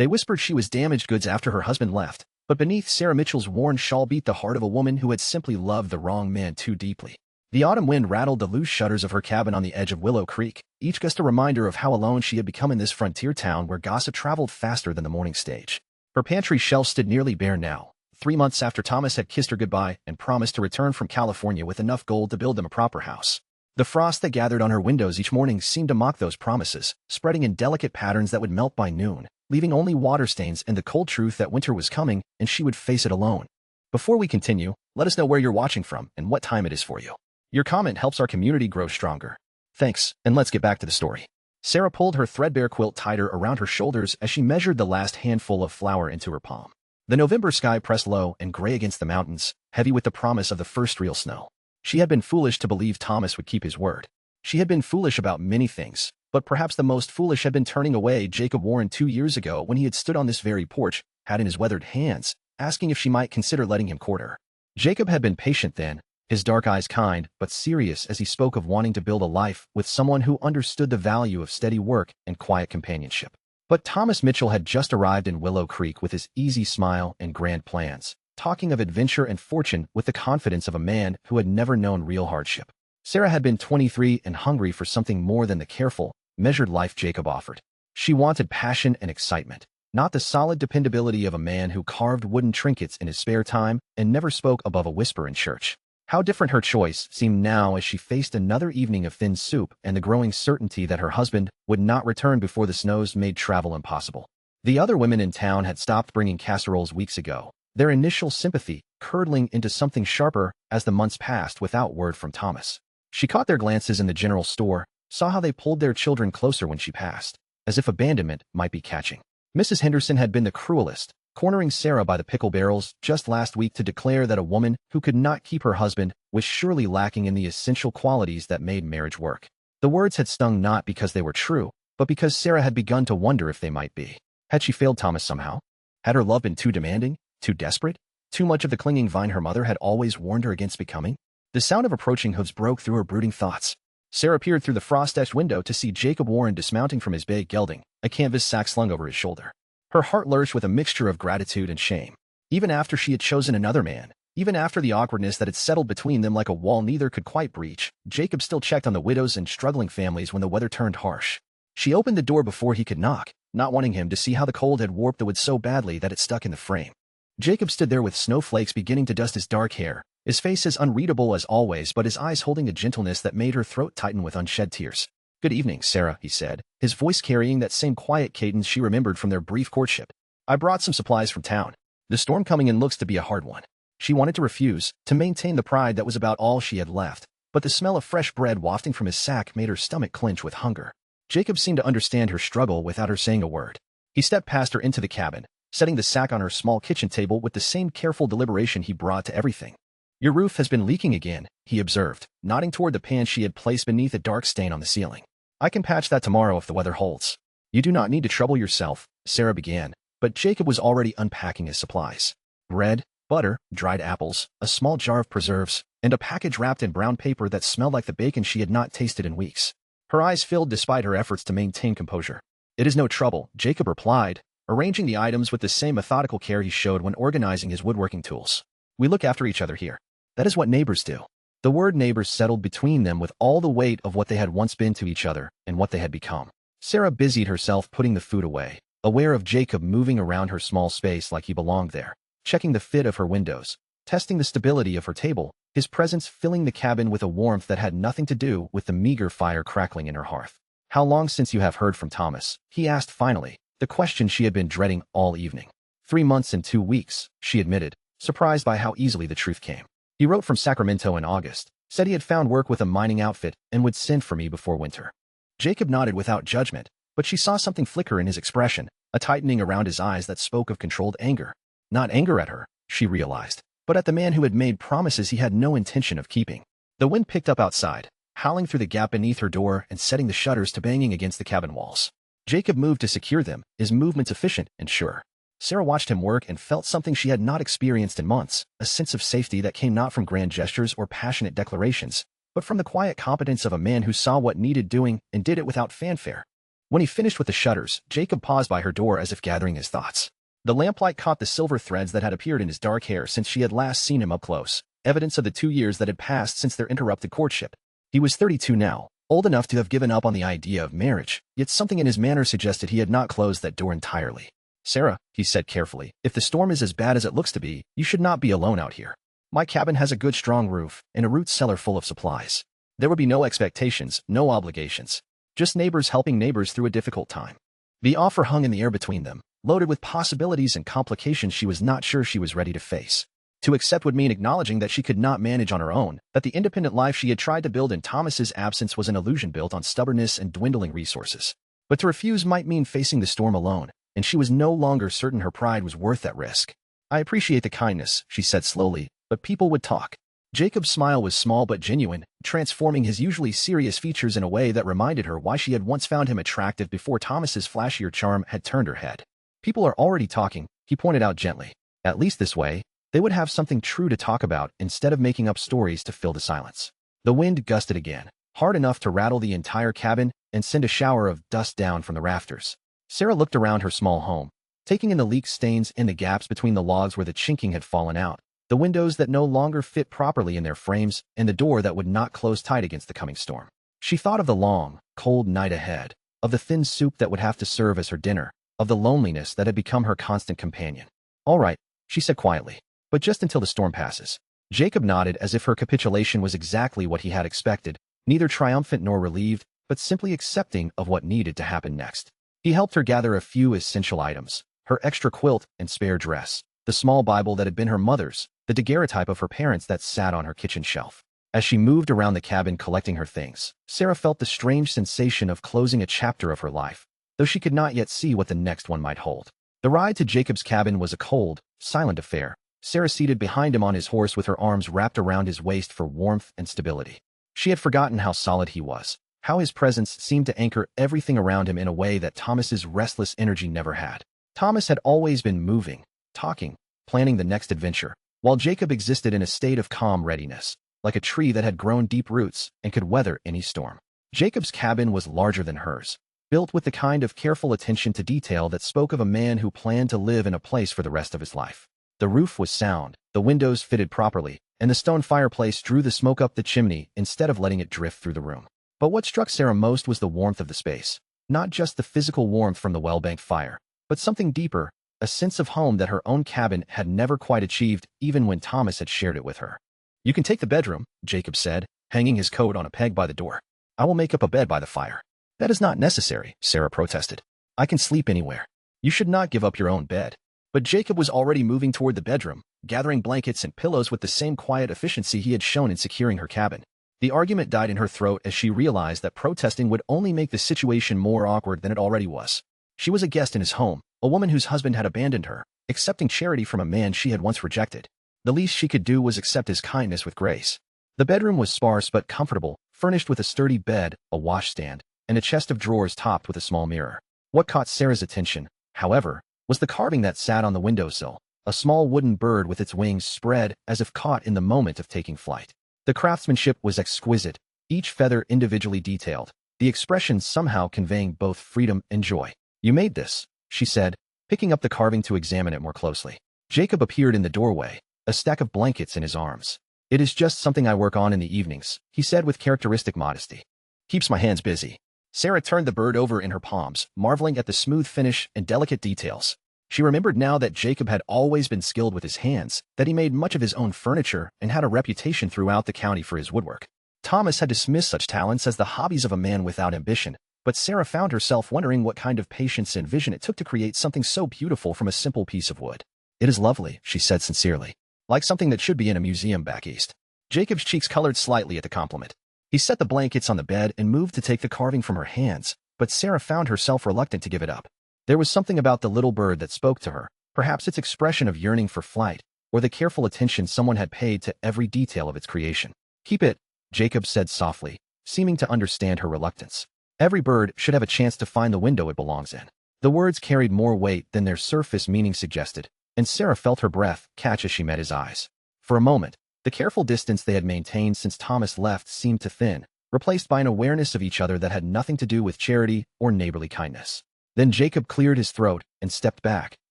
They whispered she was damaged goods after her husband left, but beneath Sarah Mitchell's worn shawl beat the heart of a woman who had simply loved the wrong man too deeply. The autumn wind rattled the loose shutters of her cabin on the edge of Willow Creek, each gust a reminder of how alone she had become in this frontier town where gossip traveled faster than the morning stage. Her pantry shelf stood nearly bare now, 3 months after Thomas had kissed her goodbye and promised to return from California with enough gold to build them a proper house. The frost that gathered on her windows each morning seemed to mock those promises, spreading in delicate patterns that would melt by noon, leaving only water stains and the cold truth that winter was coming and she would face it alone. Before we continue, let us know where you're watching from and what time it is for you. Your comment helps our community grow stronger. Thanks, and let's get back to the story. Sarah pulled her threadbare quilt tighter around her shoulders as she measured the last handful of flour into her palm. The November sky pressed low and gray against the mountains, heavy with the promise of the first real snow. She had been foolish to believe Thomas would keep his word. She had been foolish about many things, but perhaps the most foolish had been turning away Jacob Warren 2 years ago when he had stood on this very porch, hat in his weathered hands, asking if she might consider letting him court her. Jacob had been patient then, his dark eyes kind but serious as he spoke of wanting to build a life with someone who understood the value of steady work and quiet companionship. But Thomas Mitchell had just arrived in Willow Creek with his easy smile and grand plans, talking of adventure and fortune with the confidence of a man who had never known real hardship. Sarah had been 23 and hungry for something more than the careful, measured life Jacob offered. She wanted passion and excitement, not the solid dependability of a man who carved wooden trinkets in his spare time and never spoke above a whisper in church. How different her choice seemed now as she faced another evening of thin soup and the growing certainty that her husband would not return before the snows made travel impossible. The other women in town had stopped bringing casseroles weeks ago, their initial sympathy curdling into something sharper as the months passed without word from Thomas. She caught their glances in the general store, saw how they pulled their children closer when she passed, as if abandonment might be catching. Mrs. Henderson had been the cruelest, cornering Sarah by the pickle barrels just last week to declare that a woman who could not keep her husband was surely lacking in the essential qualities that made marriage work. The words had stung not because they were true, but because Sarah had begun to wonder if they might be. Had she failed Thomas somehow? Had her love been too demanding, too desperate, too much of the clinging vine her mother had always warned her against becoming? The sound of approaching hooves broke through her brooding thoughts. Sarah peered through the frost-etched window to see Jacob Warren dismounting from his bay gelding, a canvas sack slung over his shoulder. Her heart lurched with a mixture of gratitude and shame. Even after she had chosen another man, even after the awkwardness that had settled between them like a wall neither could quite breach, Jacob still checked on the widows and struggling families when the weather turned harsh. She opened the door before he could knock, not wanting him to see how the cold had warped the wood so badly that it stuck in the frame. Jacob stood there with snowflakes beginning to dust his dark hair, his face as unreadable as always but his eyes holding a gentleness that made her throat tighten with unshed tears. "Good evening, Sarah," he said, his voice carrying that same quiet cadence she remembered from their brief courtship. "I brought some supplies from town. The storm coming in looks to be a hard one." She wanted to refuse, to maintain the pride that was about all she had left, but the smell of fresh bread wafting from his sack made her stomach clench with hunger. Jacob seemed to understand her struggle without her saying a word. He stepped past her into the cabin, setting the sack on her small kitchen table with the same careful deliberation he brought to everything. "Your roof has been leaking again," he observed, nodding toward the pan she had placed beneath a dark stain on the ceiling. "I can patch that tomorrow if the weather holds." "You do not need to trouble yourself," Sarah began, but Jacob was already unpacking his supplies. Bread, butter, dried apples, a small jar of preserves, and a package wrapped in brown paper that smelled like the bacon she had not tasted in weeks. Her eyes filled despite her efforts to maintain composure. "It is no trouble," Jacob replied, arranging the items with the same methodical care he showed when organizing his woodworking tools. "We look after each other here. That is what neighbors do." The word neighbors settled between them with all the weight of what they had once been to each other and what they had become. Sarah busied herself putting the food away, aware of Jacob moving around her small space like he belonged there, checking the fit of her windows, testing the stability of her table, his presence filling the cabin with a warmth that had nothing to do with the meager fire crackling in her hearth. "How long since you have heard from Thomas?" he asked finally, the question she had been dreading all evening. 3 months and 2 weeks, she admitted, surprised by how easily the truth came. "He wrote from Sacramento in August, said he had found work with a mining outfit and would send for me before winter." Jacob nodded without judgment, but she saw something flicker in his expression, a tightening around his eyes that spoke of controlled anger. Not anger at her, she realized, but at the man who had made promises he had no intention of keeping. The wind picked up outside, howling through the gap beneath her door and setting the shutters to banging against the cabin walls. Jacob moved to secure them, his movements efficient and sure. Sarah watched him work and felt something she had not experienced in months, a sense of safety that came not from grand gestures or passionate declarations, but from the quiet competence of a man who saw what needed doing and did it without fanfare. When he finished with the shutters, Jacob paused by her door as if gathering his thoughts. The lamplight caught the silver threads that had appeared in his dark hair since she had last seen him up close, evidence of the 2 years that had passed since their interrupted courtship. He was 32 now, old enough to have given up on the idea of marriage, yet something in his manner suggested he had not closed that door entirely. "Sarah," he said carefully, "if the storm is as bad as it looks to be, you should not be alone out here. My cabin has a good strong roof and a root cellar full of supplies. There would be no expectations, no obligations. Just neighbors helping neighbors through a difficult time." The offer hung in the air between them, loaded with possibilities and complications she was not sure she was ready to face. To accept would mean acknowledging that she could not manage on her own, that the independent life she had tried to build in Thomas's absence was an illusion built on stubbornness and dwindling resources. But to refuse might mean facing the storm alone, and she was no longer certain her pride was worth that risk. "I appreciate the kindness," she said slowly, "but people would talk." Jacob's smile was small but genuine, transforming his usually serious features in a way that reminded her why she had once found him attractive before Thomas's flashier charm had turned her head. "People are already talking," he pointed out gently. "At least this way, they would have something true to talk about instead of making up stories to fill the silence." The wind gusted again, hard enough to rattle the entire cabin and send a shower of dust down from the rafters. Sarah looked around her small home, taking in the leak stains in the gaps between the logs where the chinking had fallen out, the windows that no longer fit properly in their frames, and the door that would not close tight against the coming storm. She thought of the long, cold night ahead, of the thin soup that would have to serve as her dinner, of the loneliness that had become her constant companion. "All right," she said quietly, "but just until the storm passes." Jacob nodded as if her capitulation was exactly what he had expected, neither triumphant nor relieved, but simply accepting of what needed to happen next. He helped her gather a few essential items, her extra quilt and spare dress, the small Bible that had been her mother's, the daguerreotype of her parents that sat on her kitchen shelf. As she moved around the cabin collecting her things, Sarah felt the strange sensation of closing a chapter of her life, though she could not yet see what the next one might hold. The ride to Jacob's cabin was a cold, silent affair, Sarah seated behind him on his horse with her arms wrapped around his waist for warmth and stability. She had forgotten how solid he was, how his presence seemed to anchor everything around him in a way that Thomas's restless energy never had. Thomas had always been moving, talking, planning the next adventure, while Jacob existed in a state of calm readiness, like a tree that had grown deep roots and could weather any storm. Jacob's cabin was larger than hers, built with the kind of careful attention to detail that spoke of a man who planned to live in a place for the rest of his life. The roof was sound, the windows fitted properly, and the stone fireplace drew the smoke up the chimney instead of letting it drift through the room. But what struck Sarah most was the warmth of the space, not just the physical warmth from the well-banked fire, but something deeper, a sense of home that her own cabin had never quite achieved even when Thomas had shared it with her. "You can take the bedroom," Jacob said, hanging his coat on a peg by the door. "I will make up a bed by the fire." "That is not necessary," Sarah protested. "I can sleep anywhere. You should not give up your own bed." But Jacob was already moving toward the bedroom, gathering blankets and pillows with the same quiet efficiency he had shown in securing her cabin. The argument died in her throat as she realized that protesting would only make the situation more awkward than it already was. She was a guest in his home, a woman whose husband had abandoned her, accepting charity from a man she had once rejected. The least she could do was accept his kindness with grace. The bedroom was sparse but comfortable, furnished with a sturdy bed, a washstand, and a chest of drawers topped with a small mirror. What caught Sarah's attention, however, was the carving that sat on the windowsill, a small wooden bird with its wings spread as if caught in the moment of taking flight. The craftsmanship was exquisite, each feather individually detailed, the expression somehow conveying both freedom and joy. "You made this," she said, picking up the carving to examine it more closely. Jacob appeared in the doorway, a stack of blankets in his arms. "It is just something I work on in the evenings," he said with characteristic modesty. "Keeps my hands busy." Sarah turned the bird over in her palms, marveling at the smooth finish and delicate details. She remembered now that Jacob had always been skilled with his hands, that he made much of his own furniture and had a reputation throughout the county for his woodwork. Thomas had dismissed such talents as the hobbies of a man without ambition, but Sarah found herself wondering what kind of patience and vision it took to create something so beautiful from a simple piece of wood. "It is lovely," she said sincerely, "like something that should be in a museum back east." Jacob's cheeks colored slightly at the compliment. He set the blankets on the bed and moved to take the carving from her hands, but Sarah found herself reluctant to give it up. There was something about the little bird that spoke to her, perhaps its expression of yearning for flight, or the careful attention someone had paid to every detail of its creation. "Keep it," Jacob said softly, seeming to understand her reluctance. "Every bird should have a chance to find the window it belongs in." The words carried more weight than their surface meaning suggested, and Sarah felt her breath catch as she met his eyes. For a moment, the careful distance they had maintained since Thomas left seemed to thin, replaced by an awareness of each other that had nothing to do with charity or neighborly kindness. Then Jacob cleared his throat and stepped back,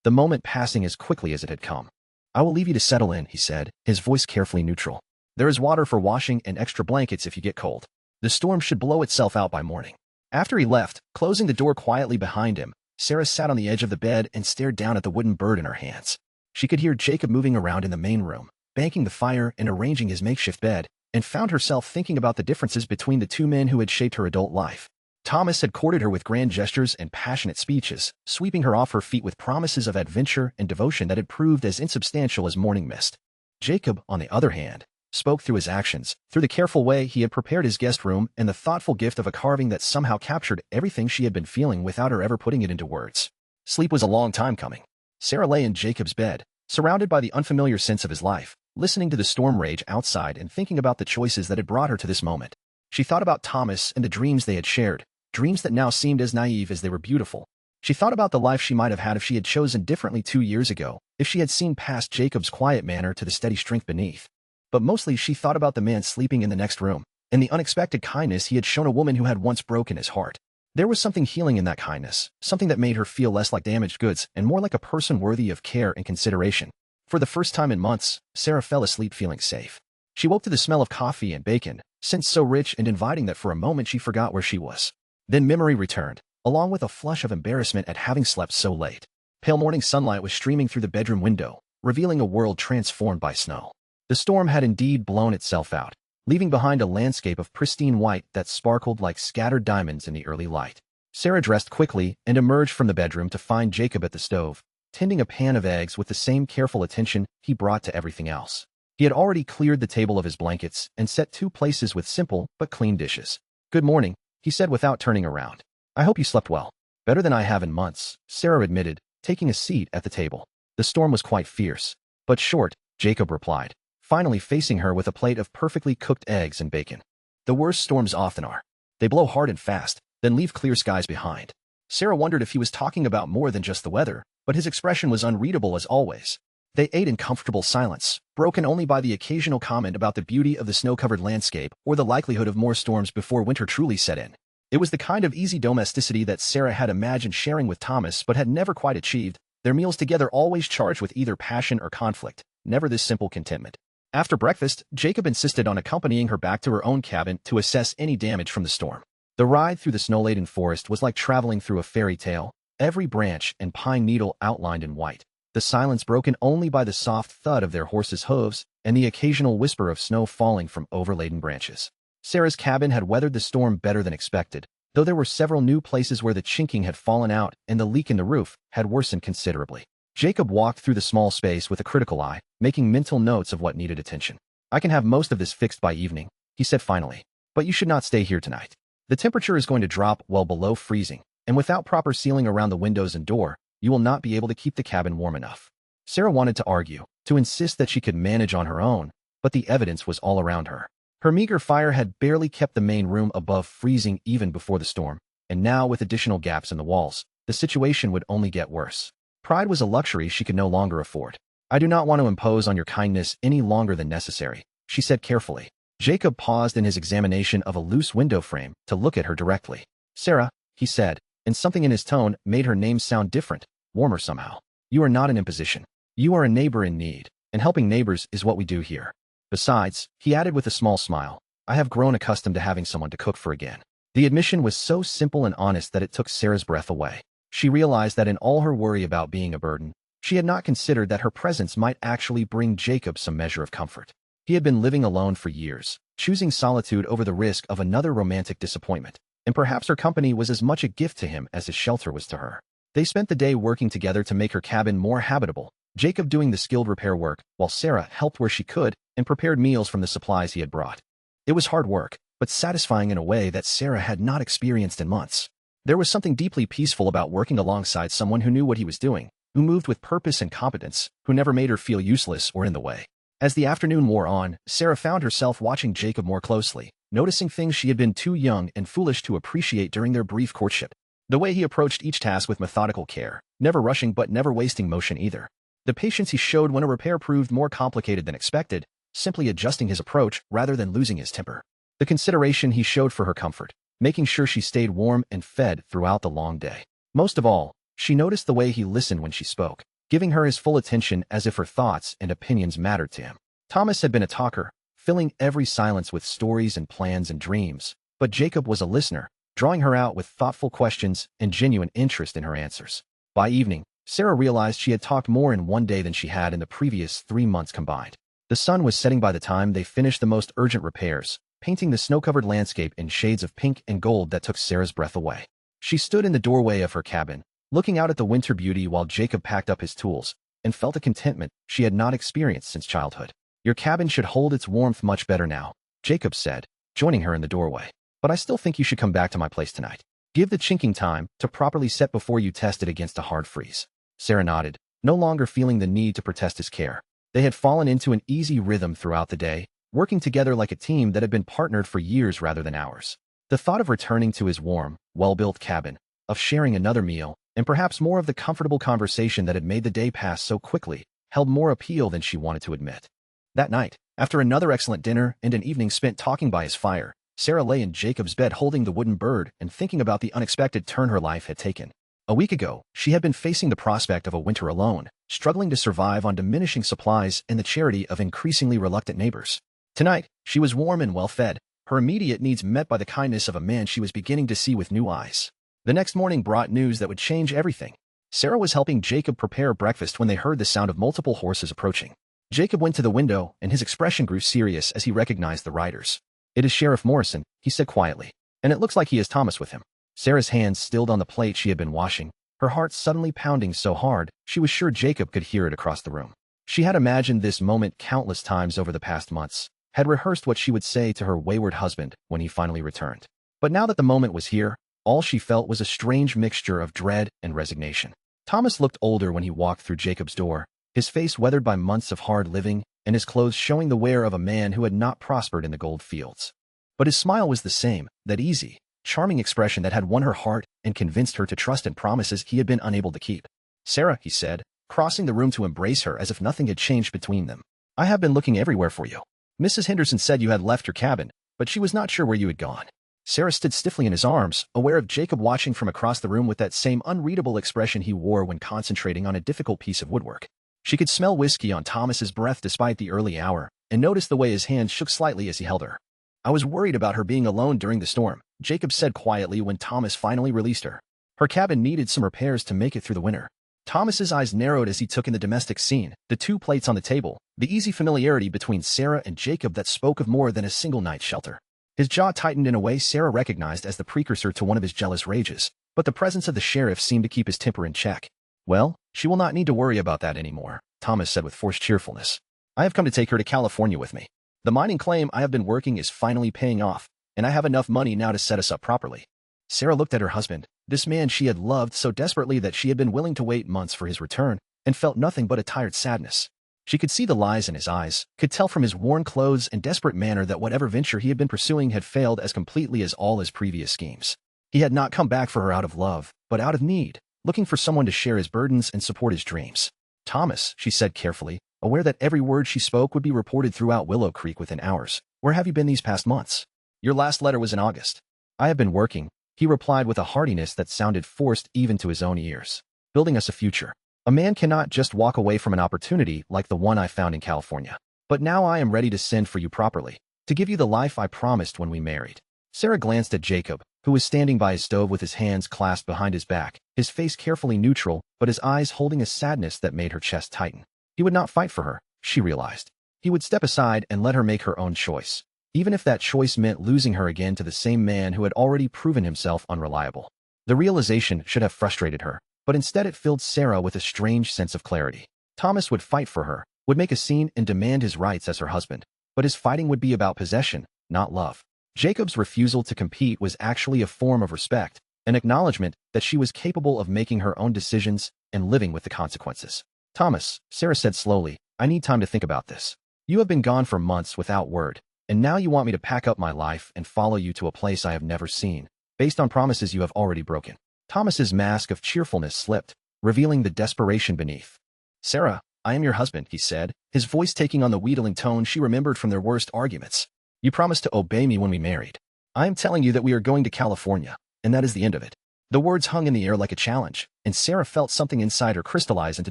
the moment passing as quickly as it had come. "I will leave you to settle in," he said, his voice carefully neutral. "There is water for washing and extra blankets if you get cold. The storm should blow itself out by morning." After he left, closing the door quietly behind him, Sarah sat on the edge of the bed and stared down at the wooden bird in her hands. She could hear Jacob moving around in the main room, banking the fire and arranging his makeshift bed, and found herself thinking about the differences between the two men who had shaped her adult life. Thomas had courted her with grand gestures and passionate speeches, sweeping her off her feet with promises of adventure and devotion that had proved as insubstantial as morning mist. Jacob, on the other hand, spoke through his actions, through the careful way he had prepared his guest room and the thoughtful gift of a carving that somehow captured everything she had been feeling without her ever putting it into words. Sleep was a long time coming. Sarah lay in Jacob's bed, surrounded by the unfamiliar sense of his life, listening to the storm rage outside and thinking about the choices that had brought her to this moment. She thought about Thomas and the dreams they had shared, dreams that now seemed as naive as they were beautiful. She thought about the life she might have had if she had chosen differently 2 years ago, if she had seen past Jacob's quiet manner to the steady strength beneath. But mostly she thought about the man sleeping in the next room, and the unexpected kindness he had shown a woman who had once broken his heart. There was something healing in that kindness, something that made her feel less like damaged goods and more like a person worthy of care and consideration. For the first time in months, Sarah fell asleep feeling safe. She woke to the smell of coffee and bacon, scents so rich and inviting that for a moment she forgot where she was. Then memory returned, along with a flush of embarrassment at having slept so late. Pale morning sunlight was streaming through the bedroom window, revealing a world transformed by snow. The storm had indeed blown itself out, leaving behind a landscape of pristine white that sparkled like scattered diamonds in the early light. Sarah dressed quickly and emerged from the bedroom to find Jacob at the stove, tending a pan of eggs with the same careful attention he brought to everything else. He had already cleared the table of his blankets and set 2 places with simple but clean dishes. "Good morning," he said without turning around. "I hope you slept well." "Better than I have in months," Sarah admitted, taking a seat at the table. "The storm was quite fierce, but short," Jacob replied, finally facing her with a plate of perfectly cooked eggs and bacon. "The worst storms often are. They blow hard and fast, then leave clear skies behind." Sarah wondered if he was talking about more than just the weather, but his expression was unreadable as always. They ate in comfortable silence, broken only by the occasional comment about the beauty of the snow-covered landscape or the likelihood of more storms before winter truly set in. It was the kind of easy domesticity that Sarah had imagined sharing with Thomas but had never quite achieved, their meals together always charged with either passion or conflict, never this simple contentment. After breakfast, Jacob insisted on accompanying her back to her own cabin to assess any damage from the storm. The ride through the snow-laden forest was like traveling through a fairy tale, every branch and pine needle outlined in white, the silence broken only by the soft thud of their horses' hooves and the occasional whisper of snow falling from overladen branches. Sarah's cabin had weathered the storm better than expected, though there were several new places where the chinking had fallen out and the leak in the roof had worsened considerably. Jacob walked through the small space with a critical eye, making mental notes of what needed attention. "I can have most of this fixed by evening," he said finally, "but you should not stay here tonight. The temperature is going to drop well below freezing, and without proper sealing around the windows and door, you will not be able to keep the cabin warm enough." Sarah wanted to argue, to insist that she could manage on her own, but the evidence was all around her. Her meager fire had barely kept the main room above freezing even before the storm, and now with additional gaps in the walls, the situation would only get worse. Pride was a luxury she could no longer afford. "I do not want to impose on your kindness any longer than necessary," she said carefully. Jacob paused in his examination of a loose window frame to look at her directly. "Sarah," he said, and something in his tone made her name sound different, warmer somehow. "You are not an imposition. You are a neighbor in need, and helping neighbors is what we do here. Besides," he added with a small smile, "I have grown accustomed to having someone to cook for again." The admission was so simple and honest that it took Sarah's breath away. She realized that in all her worry about being a burden, she had not considered that her presence might actually bring Jacob some measure of comfort. He had been living alone for years, choosing solitude over the risk of another romantic disappointment, and perhaps her company was as much a gift to him as his shelter was to her. They spent the day working together to make her cabin more habitable, Jacob doing the skilled repair work, while Sarah helped where she could and prepared meals from the supplies he had brought. It was hard work, but satisfying in a way that Sarah had not experienced in months. There was something deeply peaceful about working alongside someone who knew what he was doing, who moved with purpose and competence, who never made her feel useless or in the way. As the afternoon wore on, Sarah found herself watching Jacob more closely, noticing things she had been too young and foolish to appreciate during their brief courtship. The way he approached each task with methodical care, never rushing but never wasting motion either. The patience he showed when a repair proved more complicated than expected, simply adjusting his approach rather than losing his temper. the consideration he showed for her comfort, making sure she stayed warm and fed throughout the long day. Most of all, she noticed the way he listened when she spoke, giving her his full attention as if her thoughts and opinions mattered to him. Thomas had been a talker, filling every silence with stories and plans and dreams, but Jacob was a listener, drawing her out with thoughtful questions and genuine interest in her answers. By evening, Sarah realized she had talked more in one day than she had in the previous 3 months combined. The sun was setting by the time they finished the most urgent repairs, painting the snow-covered landscape in shades of pink and gold that took Sarah's breath away. She stood in the doorway of her cabin, looking out at the winter beauty while Jacob packed up his tools, and felt a contentment she had not experienced since childhood. "Your cabin should hold its warmth much better now," Jacob said, joining her in the doorway. "But I still think you should come back to my place tonight. Give the chinking time to properly set before you test it against a hard freeze." Sarah nodded, no longer feeling the need to protest his care. They had fallen into an easy rhythm throughout the day, working together like a team that had been partnered for years rather than hours. The thought of returning to his warm, well-built cabin, of sharing another meal, and perhaps more of the comfortable conversation that had made the day pass so quickly, held more appeal than she wanted to admit. That night, after another excellent dinner and an evening spent talking by his fire, Sarah lay in Jacob's bed holding the wooden bird and thinking about the unexpected turn her life had taken. A week ago, she had been facing the prospect of a winter alone, struggling to survive on diminishing supplies and the charity of increasingly reluctant neighbors. Tonight, she was warm and well-fed, her immediate needs met by the kindness of a man she was beginning to see with new eyes. The next morning brought news that would change everything. Sarah was helping Jacob prepare breakfast when they heard the sound of multiple horses approaching. Jacob went to the window, and his expression grew serious as he recognized the riders. "It is Sheriff Morrison," he said quietly, "and it looks like he has Thomas with him." Sarah's hands stilled on the plate she had been washing, her heart suddenly pounding so hard she was sure Jacob could hear it across the room. She had imagined this moment countless times over the past months, had rehearsed what she would say to her wayward husband when he finally returned. But now that the moment was here, all she felt was a strange mixture of dread and resignation. Thomas looked older when he walked through Jacob's door, his face weathered by months of hard living, and his clothes showing the wear of a man who had not prospered in the gold fields. But his smile was the same, that easy, charming expression that had won her heart and convinced her to trust in promises he had been unable to keep. "Sarah," he said, crossing the room to embrace her as if nothing had changed between them. "I have been looking everywhere for you. Mrs. Henderson said you had left your cabin, but she was not sure where you had gone." Sarah stood stiffly in his arms, aware of Jacob watching from across the room with that same unreadable expression he wore when concentrating on a difficult piece of woodwork. She could smell whiskey on Thomas's breath despite the early hour, and noticed the way his hand shook slightly as he held her. "I was worried about her being alone during the storm," Jacob said quietly when Thomas finally released her. "Her cabin needed some repairs to make it through the winter." Thomas's eyes narrowed as he took in the domestic scene, the 2 plates on the table, the easy familiarity between Sarah and Jacob that spoke of more than a single night's shelter. His jaw tightened in a way Sarah recognized as the precursor to one of his jealous rages, but the presence of the sheriff seemed to keep his temper in check. "Well, she will not need to worry about that anymore," Thomas said with forced cheerfulness. "I have come to take her to California with me. The mining claim I have been working is finally paying off, and I have enough money now to set us up properly." Sarah looked at her husband, this man she had loved so desperately that she had been willing to wait months for his return, and felt nothing but a tired sadness. She could see the lies in his eyes, could tell from his worn clothes and desperate manner that whatever venture he had been pursuing had failed as completely as all his previous schemes. He had not come back for her out of love, but out of need, looking for someone to share his burdens and support his dreams. "Thomas," she said carefully, aware that every word she spoke would be reported throughout Willow Creek within hours, "where have you been these past months? Your last letter was in August." "I have been working," he replied with a heartiness that sounded forced even to his own ears. "Building us a future. A man cannot just walk away from an opportunity like the one I found in California. But now I am ready to send for you properly, to give you the life I promised when we married." Sarah glanced at Jacob, who was standing by his stove with his hands clasped behind his back, his face carefully neutral, but his eyes holding a sadness that made her chest tighten. He would not fight for her, she realized. He would step aside and let her make her own choice, even if that choice meant losing her again to the same man who had already proven himself unreliable. The realization should have frustrated her, but instead it filled Sarah with a strange sense of clarity. Thomas would fight for her, would make a scene and demand his rights as her husband, but his fighting would be about possession, not love. Jacob's refusal to compete was actually a form of respect, an acknowledgement that she was capable of making her own decisions and living with the consequences. "Thomas," Sarah said slowly, "I need time to think about this. You have been gone for months without word, and now you want me to pack up my life and follow you to a place I have never seen, based on promises you have already broken." Thomas's mask of cheerfulness slipped, revealing the desperation beneath. "Sarah, I am your husband," he said, his voice taking on the wheedling tone she remembered from their worst arguments. You promised to obey me when we married. I am telling you that we are going to California, and that is the end of it." The words hung in the air like a challenge, and Sarah felt something inside her crystallize into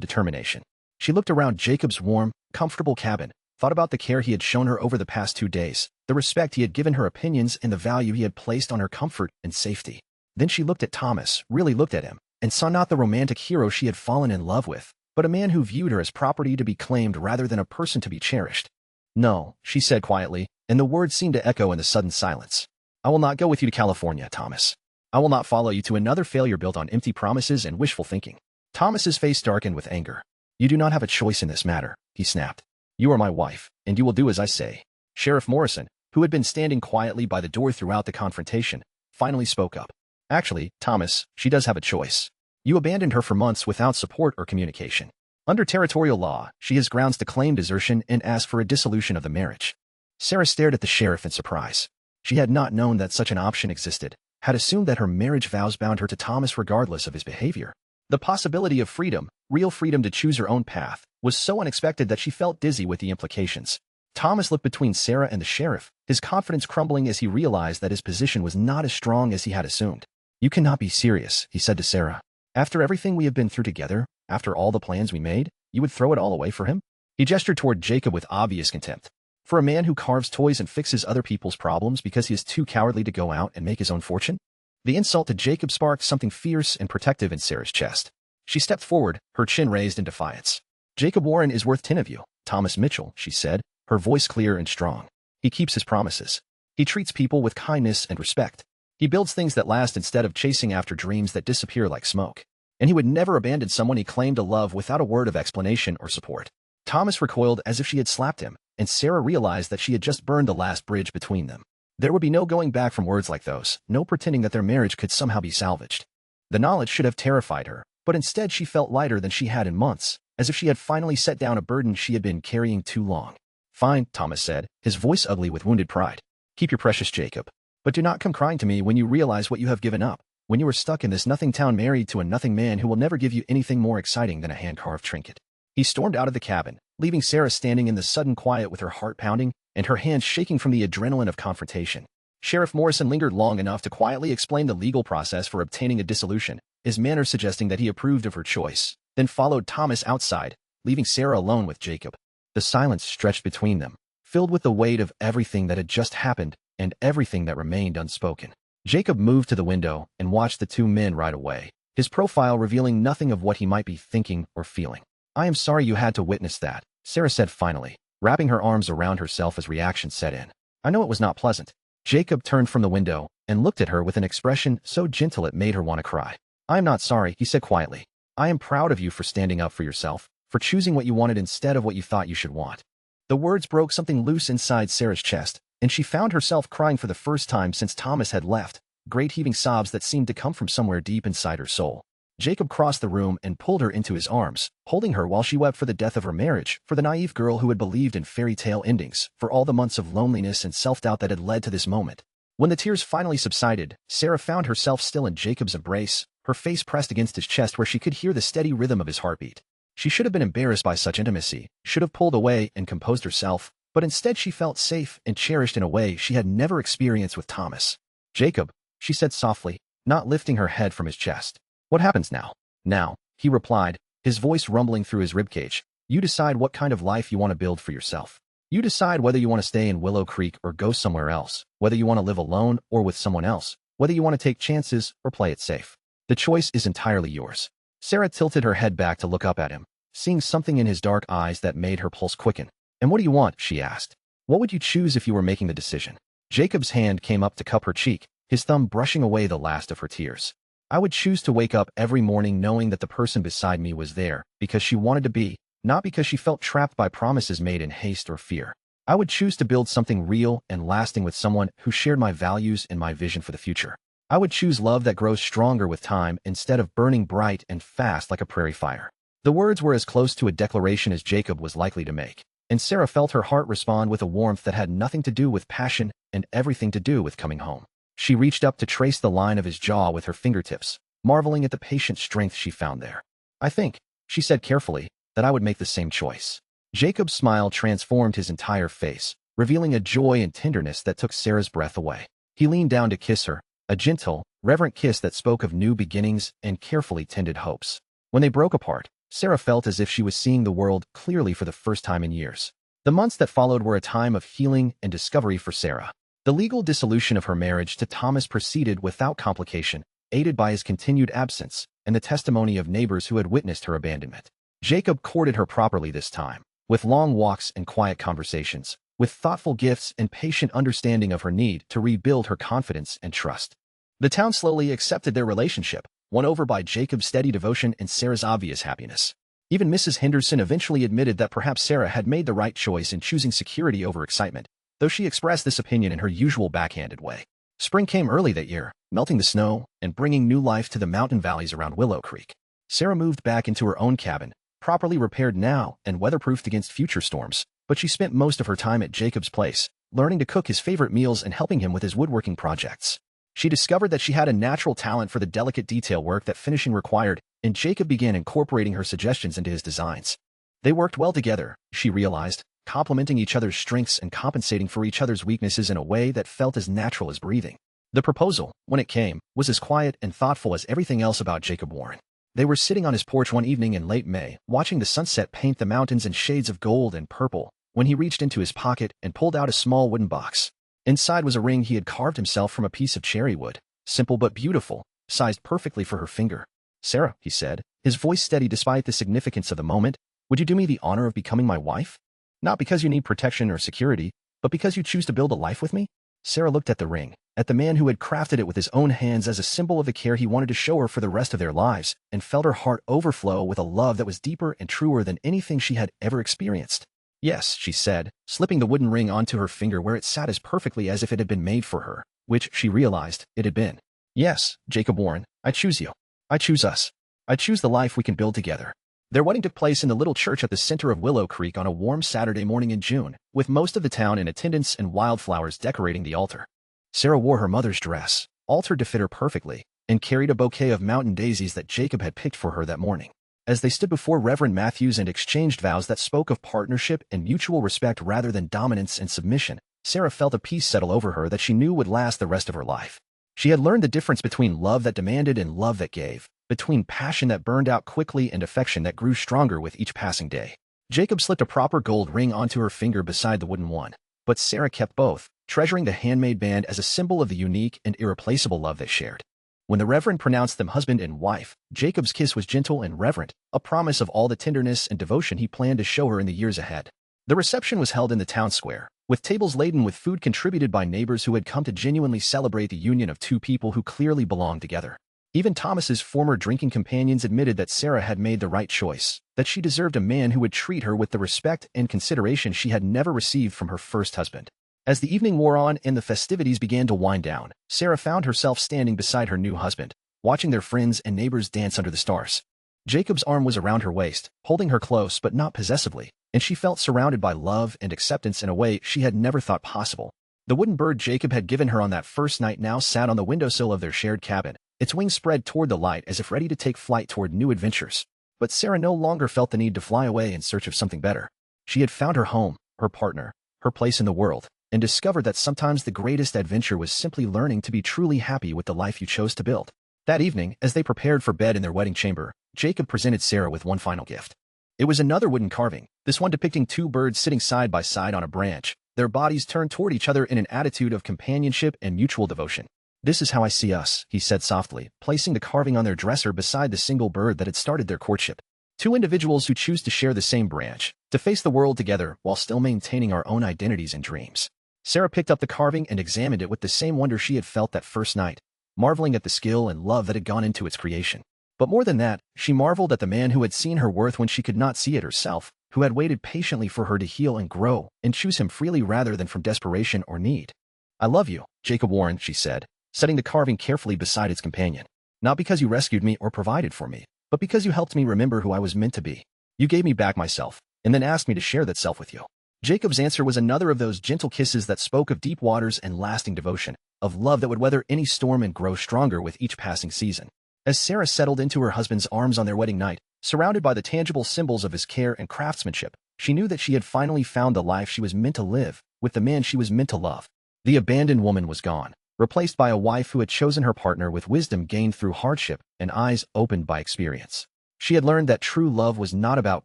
determination. She looked around Jacob's warm, comfortable cabin, thought about the care he had shown her over the past 2 days, the respect he had given her opinions, and the value he had placed on her comfort and safety. Then she looked at Thomas, really looked at him, and saw not the romantic hero she had fallen in love with, but a man who viewed her as property to be claimed rather than a person to be cherished. "No," she said quietly, and the words seemed to echo in the sudden silence. "I will not go with you to California, Thomas. I will not follow you to another failure built on empty promises and wishful thinking." Thomas's face darkened with anger. "You do not have a choice in this matter," he snapped. "You are my wife, and you will do as I say." Sheriff Morrison, who had been standing quietly by the door throughout the confrontation, finally spoke up. "Actually, Thomas, she does have a choice. You abandoned her for months without support or communication. Under territorial law, she has grounds to claim desertion and ask for a dissolution of the marriage." Sarah stared at the sheriff in surprise. She had not known that such an option existed, had assumed that her marriage vows bound her to Thomas regardless of his behavior. The possibility of freedom, real freedom to choose her own path, was so unexpected that she felt dizzy with the implications. Thomas looked between Sarah and the sheriff, his confidence crumbling as he realized that his position was not as strong as he had assumed. "You cannot be serious," he said to Sarah. "After everything we have been through together, after all the plans we made, you would throw it all away for him?" He gestured toward Jacob with obvious contempt. "For a man who carves toys and fixes other people's problems because he is too cowardly to go out and make his own fortune?" The insult to Jacob sparked something fierce and protective in Sarah's chest. She stepped forward, her chin raised in defiance. "Jacob Warren is worth 10 of you, Thomas Mitchell," she said, her voice clear and strong. "He keeps his promises. He treats people with kindness and respect. He builds things that last instead of chasing after dreams that disappear like smoke. And he would never abandon someone he claimed to love without a word of explanation or support." Thomas recoiled as if she had slapped him, and Sarah realized that she had just burned the last bridge between them. There would be no going back from words like those, no pretending that their marriage could somehow be salvaged. The knowledge should have terrified her, but instead she felt lighter than she had in months, as if she had finally set down a burden she had been carrying too long. "Fine," Thomas said, his voice ugly with wounded pride. "Keep your precious Jacob. But do not come crying to me when you realize what you have given up, when you are stuck in this nothing town married to a nothing man who will never give you anything more exciting than a hand-carved trinket." He stormed out of the cabin, leaving Sarah standing in the sudden quiet with her heart pounding and her hands shaking from the adrenaline of confrontation. Sheriff Morrison lingered long enough to quietly explain the legal process for obtaining a dissolution, his manner suggesting that he approved of her choice, then followed Thomas outside, leaving Sarah alone with Jacob. The silence stretched between them, filled with the weight of everything that had just happened and everything that remained unspoken. Jacob moved to the window and watched the two men ride away, his profile revealing nothing of what he might be thinking or feeling. "I am sorry you had to witness that," Sarah said finally, wrapping her arms around herself as reaction set in. "I know it was not pleasant." Jacob turned from the window and looked at her with an expression so gentle it made her want to cry. "I am not sorry," he said quietly. "I am proud of you for standing up for yourself, for choosing what you wanted instead of what you thought you should want." The words broke something loose inside Sarah's chest, and she found herself crying for the first time since Thomas had left, great heaving sobs that seemed to come from somewhere deep inside her soul. Jacob crossed the room and pulled her into his arms, holding her while she wept for the death of her marriage, for the naive girl who had believed in fairy tale endings, for all the months of loneliness and self-doubt that had led to this moment. When the tears finally subsided, Sarah found herself still in Jacob's embrace, her face pressed against his chest where she could hear the steady rhythm of his heartbeat. She should have been embarrassed by such intimacy, should have pulled away and composed herself, but instead she felt safe and cherished in a way she had never experienced with Thomas. "Jacob," she said softly, not lifting her head from his chest. "What happens now?" "Now," he replied, his voice rumbling through his ribcage. "You decide what kind of life you want to build for yourself. You decide whether you want to stay in Willow Creek or go somewhere else, whether you want to live alone or with someone else, whether you want to take chances or play it safe. The choice is entirely yours." Sarah tilted her head back to look up at him, seeing something in his dark eyes that made her pulse quicken. "And what do you want?" she asked. "What would you choose if you were making the decision?" Jacob's hand came up to cup her cheek, his thumb brushing away the last of her tears. "I would choose to wake up every morning knowing that the person beside me was there because she wanted to be, not because she felt trapped by promises made in haste or fear. I would choose to build something real and lasting with someone who shared my values and my vision for the future. I would choose love that grows stronger with time instead of burning bright and fast like a prairie fire." The words were as close to a declaration as Jacob was likely to make, and Sarah felt her heart respond with a warmth that had nothing to do with passion and everything to do with coming home. She reached up to trace the line of his jaw with her fingertips, marveling at the patient strength she found there. "I think," she said carefully, "that I would make the same choice." Jacob's smile transformed his entire face, revealing a joy and tenderness that took Sarah's breath away. He leaned down to kiss her, a gentle, reverent kiss that spoke of new beginnings and carefully tended hopes. When they broke apart, Sarah felt as if she was seeing the world clearly for the first time in years. The months that followed were a time of healing and discovery for Sarah. The legal dissolution of her marriage to Thomas proceeded without complication, aided by his continued absence and the testimony of neighbors who had witnessed her abandonment. Jacob courted her properly this time, with long walks and quiet conversations, with thoughtful gifts and patient understanding of her need to rebuild her confidence and trust. The town slowly accepted their relationship, won over by Jacob's steady devotion and Sarah's obvious happiness. Even Mrs. Henderson eventually admitted that perhaps Sarah had made the right choice in choosing security over excitement, though she expressed this opinion in her usual backhanded way. Spring came early that year, melting the snow and bringing new life to the mountain valleys around Willow Creek. Sarah moved back into her own cabin, properly repaired now and weatherproofed against future storms, but she spent most of her time at Jacob's place, learning to cook his favorite meals and helping him with his woodworking projects. She discovered that she had a natural talent for the delicate detail work that finishing required, and Jacob began incorporating her suggestions into his designs. They worked well together, she realized, complementing each other's strengths and compensating for each other's weaknesses in a way that felt as natural as breathing. The proposal, when it came, was as quiet and thoughtful as everything else about Jacob Warren. They were sitting on his porch one evening in late May, watching the sunset paint the mountains in shades of gold and purple, when he reached into his pocket and pulled out a small wooden box. Inside was a ring he had carved himself from a piece of cherry wood, simple but beautiful, sized perfectly for her finger. "Sarah," he said, his voice steady despite the significance of the moment, "would you do me the honor of becoming my wife? Not because you need protection or security, but because you choose to build a life with me?" Sarah looked at the ring, at the man who had crafted it with his own hands as a symbol of the care he wanted to show her for the rest of their lives, and felt her heart overflow with a love that was deeper and truer than anything she had ever experienced. "Yes," she said, slipping the wooden ring onto her finger where it sat as perfectly as if it had been made for her, which, she realized, it had been. "Yes, Jacob Warren, I choose you. I choose us. I choose the life we can build together." Their wedding took place in the little church at the center of Willow Creek on a warm Saturday morning in June, with most of the town in attendance and wildflowers decorating the altar. Sarah wore her mother's dress, altered to fit her perfectly, and carried a bouquet of mountain daisies that Jacob had picked for her that morning. As they stood before Reverend Matthews and exchanged vows that spoke of partnership and mutual respect rather than dominance and submission, Sarah felt a peace settle over her that she knew would last the rest of her life. She had learned the difference between love that demanded and love that gave, between passion that burned out quickly and affection that grew stronger with each passing day. Jacob slipped a proper gold ring onto her finger beside the wooden one, but Sarah kept both, treasuring the handmade band as a symbol of the unique and irreplaceable love they shared. When the Reverend pronounced them husband and wife, Jacob's kiss was gentle and reverent, a promise of all the tenderness and devotion he planned to show her in the years ahead. The reception was held in the town square, with tables laden with food contributed by neighbors who had come to genuinely celebrate the union of two people who clearly belonged together. Even Thomas's former drinking companions admitted that Sarah had made the right choice, that she deserved a man who would treat her with the respect and consideration she had never received from her first husband. As the evening wore on and the festivities began to wind down, Sarah found herself standing beside her new husband, watching their friends and neighbors dance under the stars. Jacob's arm was around her waist, holding her close but not possessively, and she felt surrounded by love and acceptance in a way she had never thought possible. The wooden bird Jacob had given her on that first night now sat on the windowsill of their shared cabin, its wings spread toward the light as if ready to take flight toward new adventures. But Sarah no longer felt the need to fly away in search of something better. She had found her home, her partner, her place in the world, and discovered that sometimes the greatest adventure was simply learning to be truly happy with the life you chose to build. That evening, as they prepared for bed in their wedding chamber, Jacob presented Sarah with one final gift. It was another wooden carving, this one depicting two birds sitting side by side on a branch, their bodies turned toward each other in an attitude of companionship and mutual devotion. "This is how I see us," he said softly, placing the carving on their dresser beside the single bird that had started their courtship. "Two individuals who choose to share the same branch, to face the world together while still maintaining our own identities and dreams." Sarah picked up the carving and examined it with the same wonder she had felt that first night, marveling at the skill and love that had gone into its creation. But more than that, she marveled at the man who had seen her worth when she could not see it herself, who had waited patiently for her to heal and grow, and choose him freely rather than from desperation or need. "I love you, Jacob Warren," she said, setting the carving carefully beside its companion. "Not because you rescued me or provided for me, but because you helped me remember who I was meant to be. You gave me back myself, and then asked me to share that self with you." Jacob's answer was another of those gentle kisses that spoke of deep waters and lasting devotion, of love that would weather any storm and grow stronger with each passing season. As Sarah settled into her husband's arms on their wedding night, surrounded by the tangible symbols of his care and craftsmanship, She knew that she had finally found the life she was meant to live, with the man she was meant to love. The abandoned woman was gone, replaced by a wife who had chosen her partner with wisdom gained through hardship and eyes opened by experience. She had learned that true love was not about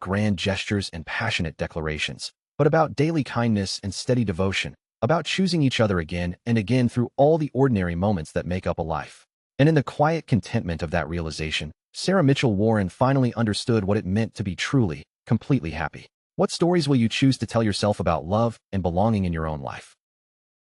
grand gestures and passionate declarations, but about daily kindness and steady devotion, about choosing each other again and again through all the ordinary moments that make up a life. And in the quiet contentment of that realization, Sarah Mitchell Warren finally understood what it meant to be truly, completely happy. What stories will you choose to tell yourself about love and belonging in your own life?